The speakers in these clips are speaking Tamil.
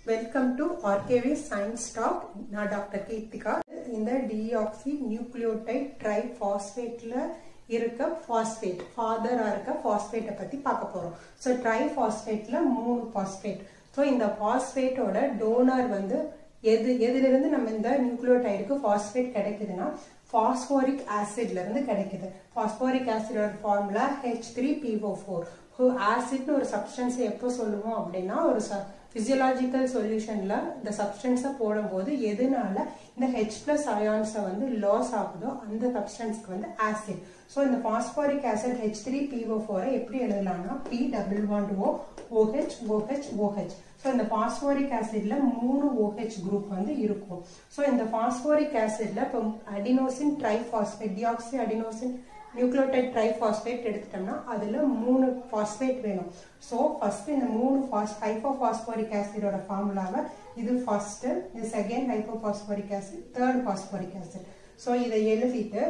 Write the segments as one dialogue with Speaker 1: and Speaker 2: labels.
Speaker 1: Welcome to RKV Science Talk. நான் டாக்டர் கீர்த்திகா. இந்த டிஆக்சி நியூக்ளியோடைட் ட்ரைபாஸ்பேட்ல இருக்க பாஸ்பேட் ஃபாதரா இருக்க பாஸ்பேட்டை பத்தி பார்க்க போறோம். So ட்ரைபாஸ்பேட்ல 3 phosphate. ஸோ இந்த பாஸ்பேட்டோட டோனர் வந்து எதிலிருந்து நம்ம இந்த நியூக்ளியோடைடுக்கு பாஸ்பேட் கிடைக்குதுன்னா பாஸ்போரிக் ஆசிட்ல இருந்து கிடைக்குது. Phosphoric ஆசிடோட formula H3PO4. ஆசிட்னு ஒரு சப்ஸ்டன்ஸ் எப்போ சொல்லுவோம் அப்படின்னா ஒரு physiological solutionல இந்த சப்ஸ்டன்ஸை போடும்போது எதனால இந்த H+ அயான்ஸை வந்து லாஸ் ஆகுதோ அந்த சப்ஸ்டன்ஸ்க்கு வந்து ஆசிட். ஸோ இந்த பாஸ்போரிக் ஆசிட் H3PO4 எப்படி எழுதலாம்னா P=O OH OH OH. So இந்த பாஸ்போரிக் ஆசிட்ல 3 OH குரூப் வந்து இருக்கும். ஸோ இந்த பாஸ்போரிக் ஆசிட்ல இப்போ adenosine triphosphate deoxy adenosine nucleotide triphosphate எடுத்துட்டோம்னா அதுல 3 பாஸ்பேட் வேணும். ஸோ ஃபர்ஸ்ட் இந்த 3 ஹைப்போபாஸ்போரிக் ஆசிடோட ஃபார்முலாவை இது ஃபர்ஸ்ட், இது second hypophosphoric acid, third phosphoric acid. So இதை எழுதிட்டு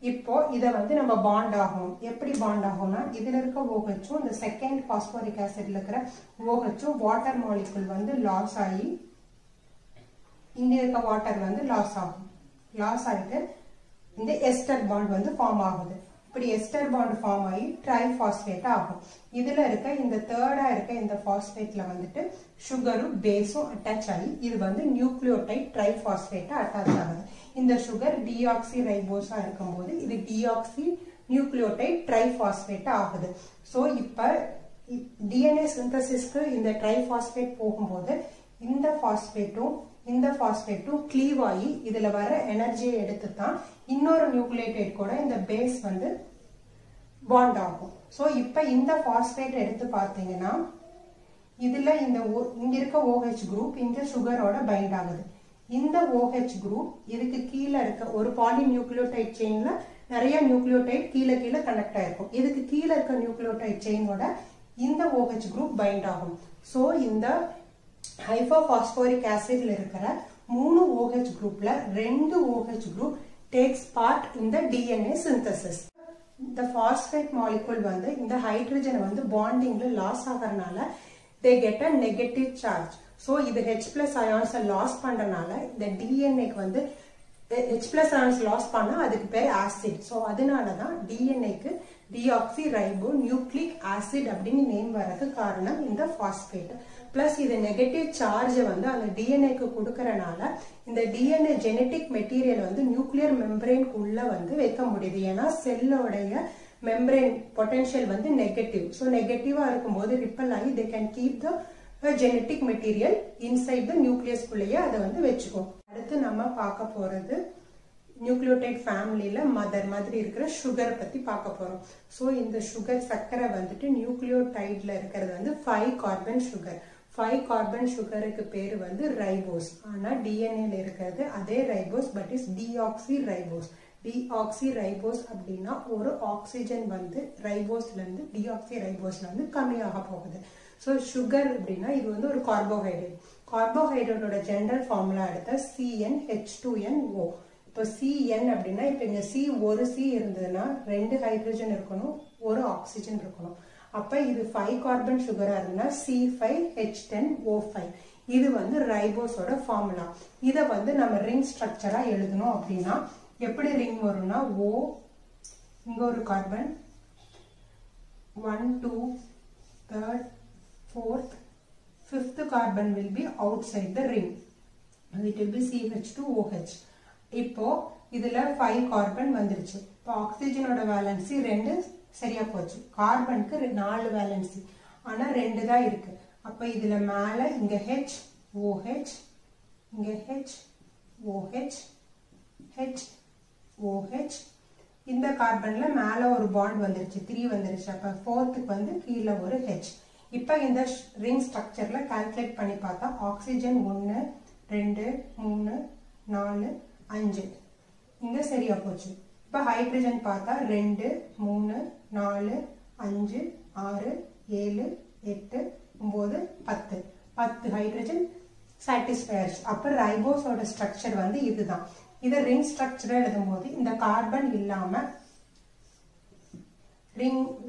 Speaker 1: இப்போ இதை வந்து நம்ம பாண்ட் ஆகும். எப்படி பாண்ட் ஆகும்னா இதுல இருக்க OHும் இந்த செகண்ட் பாஸ்போரிக் ஆசிட்ல இருக்கிற OHும் வாட்டர் மாலிகுல் வந்து லாஸ் ஆகி இங்க இருக்க வாட்டர் வந்து லாஸ் ஆகும். லாஸ் ஆகிட்டு இந்த எஸ்டர் பாண்ட் வந்து ஃபார்ம் ஆகுது. இப்படி எஸ்டர் பாண்ட் ஃபார்ம் ஆகி ட்ரைபாஸ்பேட் ஆகும். இதுல இருக்க இந்த தேர்டா இருக்க இந்த பாஸ்பேட்ல வந்துட்டு சுகரும் பேஸும் அட்டாச் ஆகி இது வந்து நியூக்ளியோடைட் ட்ரைபாஸ்பேட்டா அட்டாச் ஆகுது. இந்த சுகர் டிஆக்சி ரைபோஸா இருக்கும்போது இது டிஆக்சி நியூக்ளியோடைட் ட்ரைபாஸ்பேட்டா ஆகுது. ஸோ இப்ப டிஎன்ஏ சிந்தசிஸ்க்கு இந்த ட்ரைபாஸ்பேட் போகும்போது இந்த பாஸ்பேட்டும் க்ளீவ் ஆகி இதுல வர எனர்ஜியை எடுத்து தான் இன்னொரு நியூக்ளியோடைட் கூட இந்த பேஸ் வந்து பாண்ட் ஆகும். ஸோ இப்ப இந்த பாஸ்பேட் எடுத்து பார்த்தீங்கன்னா இதுல இங்க இருக்க OH குரூப் இந்த சுகரோட பைண்ட் ஆகுது. இந்த OH குரூப் இதுக்கு கீழே இருக்க ஒரு பாலி நியூக்ளியோடைட் செயின்ல நிறைய நியூக்ளியோடைட் கீழே கனெக்ட் ஆயிருக்கும். இதுக்கு கீழே இருக்க நியூக்ளியோடைட் செயினோட இந்த OH குரூப் பைண்ட் ஆகும். ஸோ இந்த ஹைப்போபாஸ்போரிக் ஆசிட்ல இருக்கிற 3 OH குரூப்ல 2 OH குரூப் டேக்ஸ் பார்ட் இந்த டிஎன்ஏ சிந்தசிஸ். இந்த பாஸ்பேட் மாலிகுல் வந்து இந்த ஹைட்ரஜனை வந்து பாண்டிங்ல லாஸ் ஆகறனால they get a negative charge. So இது H+ அயான்ஸை லாஸ் பண்றனால இந்த டிஎன்ஏக்கு வந்து H+ அயான்ஸ் லாஸ் பண்ணா அதுக்கு பேர் ஆசிட். ஸோ அதனாலதான் டிஎன்ஏக்கு டிஆக்சி ரைபோ நியூக்ளிக் ஆசிட் அப்படின்னு நேம் வர்றது காரணம் இந்த பாஸ்பேட். பிளஸ் இது நெகட்டிவ் சார்ஜை வந்து அந்த டிஎன்ஏக்கு கொடுக்கறனால இந்த டிஎன்ஏ ஜெனட்டிக் மெட்டீரியல் வந்து நியூக்ளியர் மெம்பரேனுக்கு உள்ள வந்து வைக்க முடியுது. ஏன்னா செல்லோடைய மெம்பரேன் பொட்டன்ஷியல் வந்து நெகட்டிவ். ஸோ நெகட்டிவா இருக்கும்போது ரிப்பல் ஆகி they can keep the genetic material inside the நியூக்ளியஸ்குள்ளேயே அதை வந்து வச்சுக்கும். அடுத்து நம்ம பார்க்க போறது நியூக்ளியோடைட் ஃபேமிலியில மதர் மாதிரி இருக்கிற சுகர் பத்தி பார்க்க போறோம். ஸோ இந்த சுகர் சர்க்கரை வந்துட்டு நியூக்ளியோடைட்ல இருக்கிறது வந்து 5 கார்பன் சுகர். 5 கார்பன் சுகருக்கு பேரு வந்து ரைபோஸ். ஆனா டிஎன்ஏல இருக்கிறது அதே ribose but is deoxy ribose. Deoxy ribose அப்படின்னா ஒரு ஆக்சிஜன் வந்து ரைபோஸ்ல இருந்து டிஆக்சி ரைபோஸ்ல வந்து கம்மியாக போகுது. ஸோ சுகர் அப்படின்னா இது வந்து ஒரு கார்போஹைட்ரேட். கார்போஹைட்ரேட்டோட ஜெனரல் ஃபார்முலா எடுத்த CnH2nO. இப்போ CN அப்படின்னா இப்போ இங்க ஒரு C இருந்ததுன்னா 2 ஹைட்ரஜன் இருக்கணும், ஒரு ஆக்சிஜன் இருக்கணும். அப்ப இது 5 கார்பன் சுகரா இருந்தா C5H10O5. இது வந்து ரைபோஸோட ஃபார்முலா. இதை வந்து நம்ம ரிங் ஸ்ட்ரக்சரா எழுதணும் அப்படின்னா எப்படி ரிங் வரும்னா O, இங்க ஒரு carbon 1 2 3rd 4th 5th carbon will be outside the ring. It will be CH2OH. இப்போ இதுல 5 கார்பன் வந்துருச்சு. இப்போ ஆக்சிஜனோட வேலன்சி 2 சரியா போச்சு. கார்பனுக்கு 4 வேலன்சி, ஆனா 2 தான் இருக்கு. அப்ப இதுல மேல இங்க HOH, இங்க HOH, HOH. இந்த கார்பன்ல மேல ஒரு பாண்ட் வந்துருச்சு, 3 வந்துருச்சு. அப்ப 4th வந்து கீழே ஒரு H. இப்ப இந்த ரிங் ஸ்ட்ரக்சர்ல கால்குலேட் பண்ணி பார்த்தா ஆக்சிஜன் 1 2 3 4 5 இங்க சரியா போச்சு. இப்ப ஹைட்ரஜன் பார்த்தா 2 3 4 5 6 7 8 9 10 ஹைட்ரஜன் சாட்டிஸ்ஃபை ஆயிடுச்சு. அப்ப ரைபோஸோட ஸ்ட்ரக்சர் வந்து இதுதான். இதை ரிங் ஸ்ட்ரக்சரா எழுதும் போது இந்த கார்பன் இல்லாம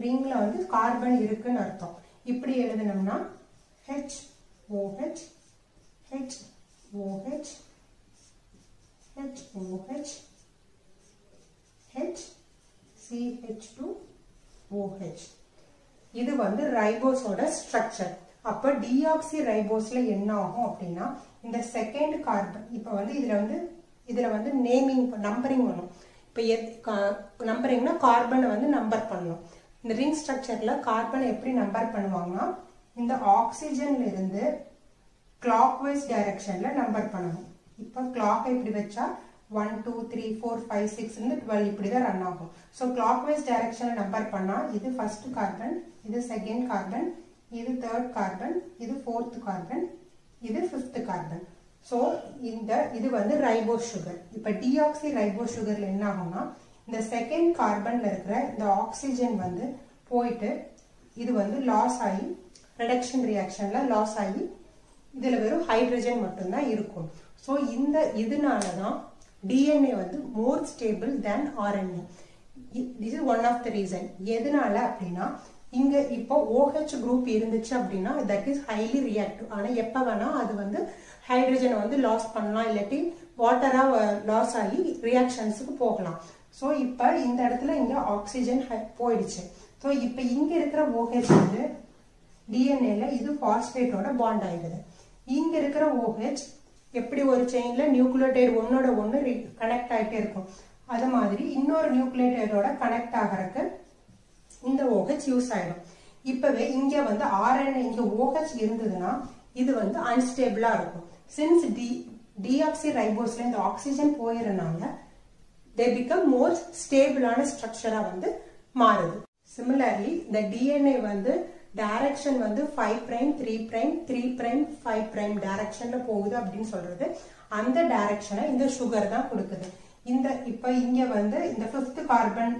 Speaker 1: ரிங்ல வந்து கார்பன் இருக்குன்னு அர்த்தம். இப்படி எழுதணும்னா HOH HOH HOH HCH2OH. இது வந்து ரைபோஸோட ஸ்ட்ரக்சர். அப்ப டிஆக்சி ரைபோஸ்ல என்ன ஆகும் அப்படின்னா இந்த செகண்ட் கார்பன் இப்ப வந்து இதுல வந்து நேமிங் நம்பரிங் பண்ணும். இப்ப நம்பரிங்னா கார்பனை வந்து நம்பர் பண்ணணும். இந்த ரிங் ஸ்ட்ரக்சர்ல கார்பனை எப்படி நம்பர் பண்ணுவாங்கன்னா இந்த ஆக்சிஜன்ல இருந்து கிளாக் வைஸ் டைரக்ஷன்ல நம்பர் பண்ணணும். இப்ப கிளாக் இப்படி வச்சா 1 2 3 4 5 6 12 இப்படிதான் ரன் ஆகும். ஸோ கிளாக் வைஸ் டைரக்ஷன்ல நம்பர் பண்ணா இது ஃபர்ஸ்ட் கார்பன், இது செகண்ட் கார்பன், இது தேர்ட் கார்பன், இது ஃபோர்த் கார்பன், இது ஃபிஃப்த் கார்பன். ஸோ இது வந்து ரைபோஸ் சுகர். இப்ப டிஆக்சி ரைபோஸ் சுகர்ல என்ன ஆகும்னா இந்த செகண்ட் கார்பன்ல இருக்கிற இந்த ஆக்சிஜன் வந்து போயிட்டு இது வந்து லாஸ் ஆகி ரிடக்ஷன் ரியாக்ஷன்ல லாஸ் ஆகி இதுல வெறும் ஹைட்ரஜன் மட்டும்தான் இருக்கும். ஸோ இதனாலதான் DNA வந்து மோர் stable than RNA. this is one of the reason. எதனால அப்படின்னா இங்க இப்போ OH குரூப் இருந்துச்சு அப்படின்னா that is highly reactive. ஆனா எப்ப வேணா அது வந்து ஹைட்ரஜனை வந்து லாஸ் பண்ணலாம், இல்லாட்டி வாட்டரா லாஸ் ஆகி ரியாக்ஷன்ஸுக்கு போகலாம். ஸோ இப்ப இந்த இடத்துல இங்க ஆக்சிஜன் போயிடுச்சு. ஸோ இப்ப இங்க இருக்கிற OH வந்து DNAல இது பாஸ்பேட்டோட பாண்ட் ஆயிடுது. இங்க இருக்கிற OH எப்படி ஒரு செயின்ல நியூக்ளியோடைடு ஒன்னோட ஒன்னு கனெக்ட் ஆயிட்டே இருக்கும், அது மாதிரி இன்னொரு நியூக்ளியோடைடோட கனெக்ட் ஆகிறதுக்கு இந்த OH யூஸ் ஆயிடும். இப்பவே இங்க வந்து RNA இங்க OH இருந்ததுன்னா இது வந்து அன்ஸ்டேபிளா இருக்கும். சின்ஸ் டிஆக்சி ரைபோஸ்ல இந்த ஆக்சிஜன் போயிறனால they become more ஸ்டேபிளான ஸ்ட்ரக்சரா வந்து மாறுது. சிமிலர்லி இந்த DNA வந்து டைரக்ஷன் வந்து 5 பிரைம் 3 பிரைம் 3 பிரைம் 5 பிரைம் டைரக்ஷன்ல போகுது அப்படின்னு சொல்றது. அந்த டைரக்ஷனை இந்த சுகர் தான் கொடுக்குது. இப்ப இங்க வந்து இந்த 5th கார்பன்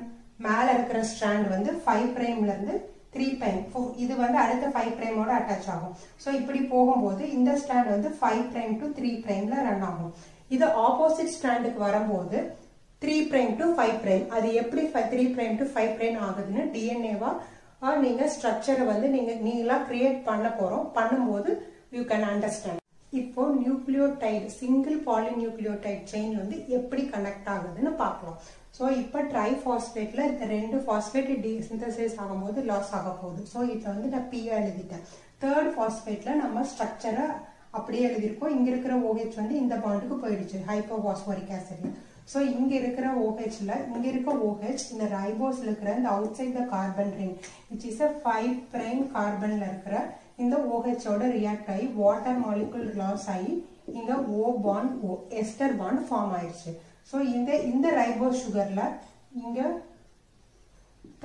Speaker 1: மேல இருக்கிற ஸ்ட்ராண்ட் வந்து 5 பிரைம்ல இருந்து 3 பிரைம் இது வந்து அடுத்த 5 பிரைமோட அட்டாச் ஆகும். சோ இப்படி போகும்போது இந்த ஸ்ட்ராண்ட் வந்து 5 பிரைம் டு 3 பிரைம்ல ரன் ஆகும். இது ஆப்போசிட் ஸ்ட்ராண்டுக்கு வரும்போது 3 பிரைம் டு 5 பிரைம். அது எப்படி 3 பிரைம் டு 5 பிரைம் ஆகுதுன்னு டிஎன்ஏவா நீங்க ஸ்ட்ரக்சரை வந்து நீங்களா கிரியேட் பண்ண போறோம். பண்ணும்போது யூ கேன் அண்டர்ஸ்டாண்ட். இப்போ நியூக்ளியோடைடு சிங்கிள் பாலிநியூக்ளியோடைடு செயின் வந்து எப்படி கனெக்ட் ஆகுதுன்னு பார்க்கலாம். ஸோ இப்போ ட்ரைபாஸ்பேட்ல இந்த 2 பாஸ்பேட் சிந்தசைஸ் ஆகும்போது லாஸ் ஆக போகுது. ஸோ இதை வந்து நான் பியா எழுதிட்டேன். தேர்ட் பாஸ்பேட்ல நம்ம ஸ்ட்ரக்சரை அப்படியே எழுதியிருக்கோம். இங்க இருக்கிற OH வந்து இந்த பாண்டுக்கு போயிடுச்சு ஹைப்போபாஸ்போரிக் ஆசிட்ல. ஸோ இங்க இருக்கிற OHல இங்க இருக்க OH இந்த ரைபோஸ்ல இருக்கிற இந்த outside the carbon ring which is 5 prime கார்பன்ல இருக்கிற இந்த OHோட ரியாக்ட் ஆகி வாட்டர் மாலிகுல் லாஸ் ஆகி இங்க O bond ester bond form ஆயிடுச்சு. ஸோ இந்த ரைபோஸ் சுகர்ல இங்க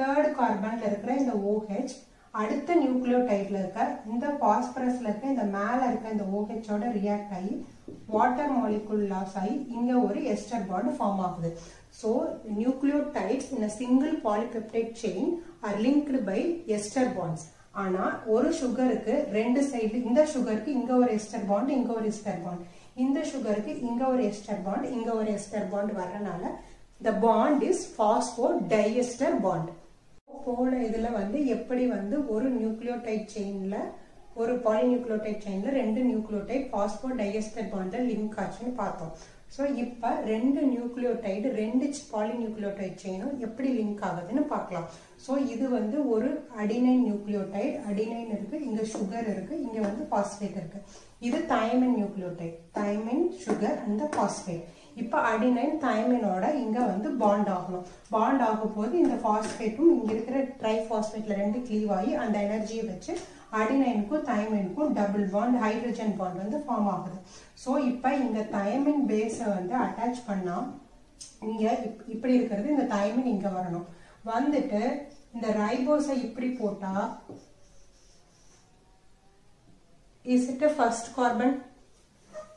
Speaker 1: தேர்ட் கார்பன்ல இருக்கிற இந்த OH அடுத்த நியூக்ளியோடைட்ல இருக்க இந்த பாஸ்பரஸ்ல இருக்க இந்த மேல இருக்க இந்த OHோட ரியாக்ட் ஆகி வாட்டர் மாலிகுல் லாஸ் ஆகி இங்க ஒரு எஸ்டர் பாண்ட் ஃபார்ம் ஆகுது. So nucleotides in a single polypeptide chain are linked by ester bonds. ஆனா ஒரு சுகருக்கு ரெண்டு சைடு, இந்த சுகருக்கு இங்க ஒரு எஸ்டர் பாண்ட் இங்க ஒரு எஸ்டர் பாண்ட், இந்த சுகருக்கு இங்க ஒரு எஸ்டர் பாண்ட் இங்க ஒரு எஸ்டர் பாண்ட் வரனால the bond is phosphodiester bond. போன இதுல வந்து எப்படி வந்து ஒரு நியூக்ளியோடைட் செயின்ல ஒரு பாலிநியூக்ளியோடைட் செயின்ல 2 நியூக்ளியோடைட் பாஸ்போடைஎஸ்டர் பாண்ட்ல லிங்க் ஆச்சுன்னு பார்த்தோம். ஸோ இப்போ 2 நியூக்ளியோடைடு 2 பாலிநியூக்ளியோடைட் செயினும் எப்படி லிங்க் ஆகுதுன்னு பார்க்கலாம். ஸோ இது வந்து ஒரு அடினைன் நியூக்ளியோடைட், அடினைன் இருக்கு, இங்க சுகர் இருக்கு, இங்க வந்து பாஸ்பேட் இருக்கு. இது தயமின் நியூக்ளியோடைட், தயமின் சுகர் அந்த பாஸ்பேட். இப்போ அடினைன் தயமினோட இங்க வந்து பாண்ட் ஆகணும். பாண்ட் ஆகும் போது இந்த பாஸ்பேட்டும் இங்க இருக்கிற ட்ரைபாஸ்பேட்ல 2 கிளீவ் ஆகி அந்த எனர்ஜியை வச்சு அடினைனுக்கும் தயமினுக்கும் டபுள் பாண்ட் ஹைட்ரஜன் பாண்ட் வந்து ஃபார்ம் ஆகுது. ஸோ இப்போ இந்த தயமின் பேஸை வந்து அட்டாச் பண்ணா இங்க இப்படி இருக்கிறது இந்த தயமின் இங்க வரணும். வந்துட்டு இந்த ரைபோஸை இப்படி போட்டா இஸ் இட் ஃபர்ஸ்ட் கார்பன்,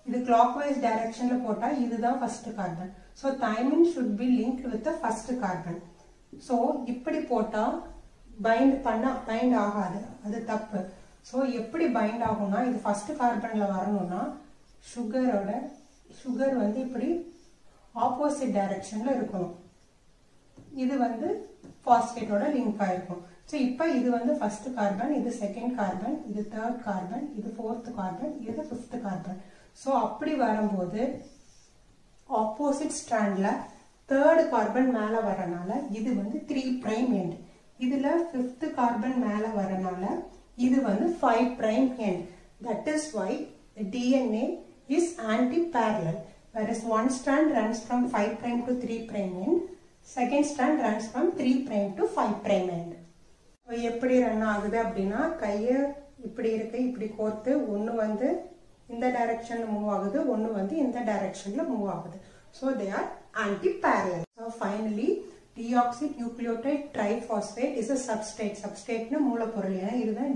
Speaker 1: இது clockwise directionல போட்டா இதுதான் first carbon. So thiamine should be linked with the first carbon. So இப்படி போட்டா பைண்ட் ஆகாது, அது தப்பு. ஸோ எப்படி பைண்ட் ஆகும்னா இது ஃபர்ஸ்ட் கார்பன்ல வரணும்னா சுகர் வந்து இப்படி ஆப்போசிட் டைரக்ஷன்ல இருக்கணும். இது வந்து பாஸ்பேட்டோட லிங்க் ஆயிருக்கும். ஸோ இப்போ இது வந்து ஃபர்ஸ்ட் கார்பன், இது செகண்ட் கார்பன், இது தேர்ட் கார்பன், இது ஃபோர்த் கார்பன், இது ஃபிஃப்த் கார்பன். ஸோ அப்படி வரும்போது ஆப்போசிட் ஸ்ட்ராண்ட்ல தேர்ட் கார்பன் மேல வரனால இது வந்து 3 பிரைம் எண்ட். இதுல 5th கார்பன் மேல வரனால இது வந்து 5 prime end. That is why DNA is anti-parallel. Whereas one strand runs from 5 prime to 3 prime end, second strand runs from 3 prime to 5 prime end. எப்படி ரன் ஆகுது அப்படின்னா கையை இப்படி இருக்கு, இப்படி கோர்த்து ஒன்று வந்து இந்த டைரக்ஷன்ல மூவ் ஆகுது, ஒன்று வந்து இந்த டைரக்ஷன்ல மூவ் ஆகுது. So they are anti-parallel. So finally deoxynucleotide triphosphate is a substrate. Substrateனா மூலப்பொருள். ஏன்னா இதுதான்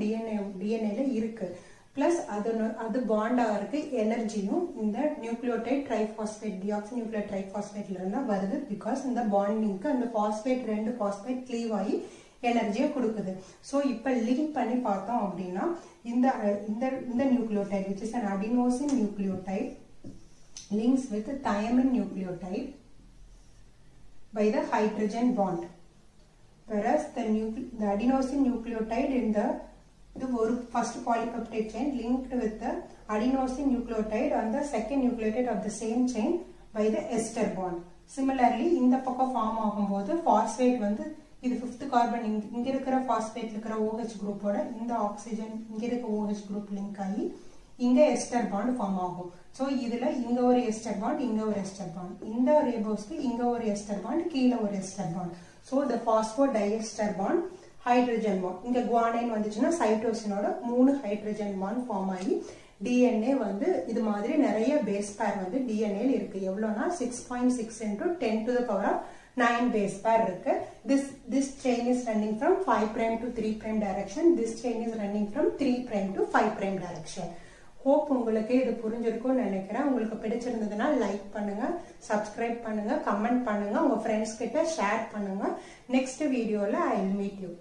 Speaker 1: டிஎன்ஏல இருக்கு. பிளஸ் அது பாண்ட் ஆகிறதுக்கு எனர்ஜியும் இந்த நியூக்ளியோடைட் ட்ரைபாஸ்பேட் டிஆக்சிநியூக்ளியோடைட் ட்ரைபாஸ்பேட்ல இருந்தா வருது. பிகாஸ் இந்த பாண்டிங்க்கு அந்த பாஸ்பேட் 2 பாஸ்பேட் க்ளீவ் ஆகி எனர்ஜியை கொடுக்குது. ஸோ இப்போ லிங்க் பண்ணி பார்த்தோம் அப்படின்னா இந்த nucleotide which is an adenosine nucleotide links with thiamine nucleotide by the hydrogen bond, whereas the adenosine nucleotide in the first polypeptide chain linked with the adenosine nucleotide on the second nucleotide of the same chain by the ester bond. Similarly, இந்த பக்கம் ஃபார்ம் ஆகும்போது பாஸ்பேட் வந்து இது 5th கார்பன் இங்க இருக்கிற பாஸ்பேட்ல இருக்கிற OH குரூப்போட இந்த ஆக்சிஜன் இங்க இருக்க OH குரூப் லிங்க் ஆகி இங்க எஸ்டர் பாண்ட் ஃபார்ம் ஆகும். ஸோ இதுல இங்க ஒரு எஸ்டர் பாண்ட், இங்க ஒரு எஸ்டர் பாண்ட், இந்த ரேபோஸ்க்கு இங்க ஒரு எஸ்டர் பாண்ட், கீழே ஒரு ester bond. So the phosphodiester bond hydrogen bond. இங்க குவானைன் வந்துச்சுன்னா சைட்டோசினோட 3 ஹைட்ரஜன் பாண்ட் ஃபார்ம் ஆகி டிஎன்ஏ வந்து இது மாதிரி நிறைய பேஸ் பேர் வந்து டிஎன்ஏ இருக்கு. எவ்வளோனா 6.6 into 10 to the power of 9 base pair இருக்கு. This chain is running from 5 prime to 3 prime direction. This chain is running from 3 prime to 5 prime direction. Hope உங்களுக்கு இது புரிஞ்சிருக்கும்னு நினைக்கிறேன். உங்களுக்கு பிடிச்சிருந்ததுன்னா லைக் பண்ணுங்க, சப்ஸ்கிரைப் பண்ணுங்க, கமெண்ட் பண்ணுங்க, உங்க ஃப்ரெண்ட்ஸ் கிட்ட ஷேர் பண்ணுங்க. நெக்ஸ்ட் வீடியோல ஐ வில் மீட் யூ.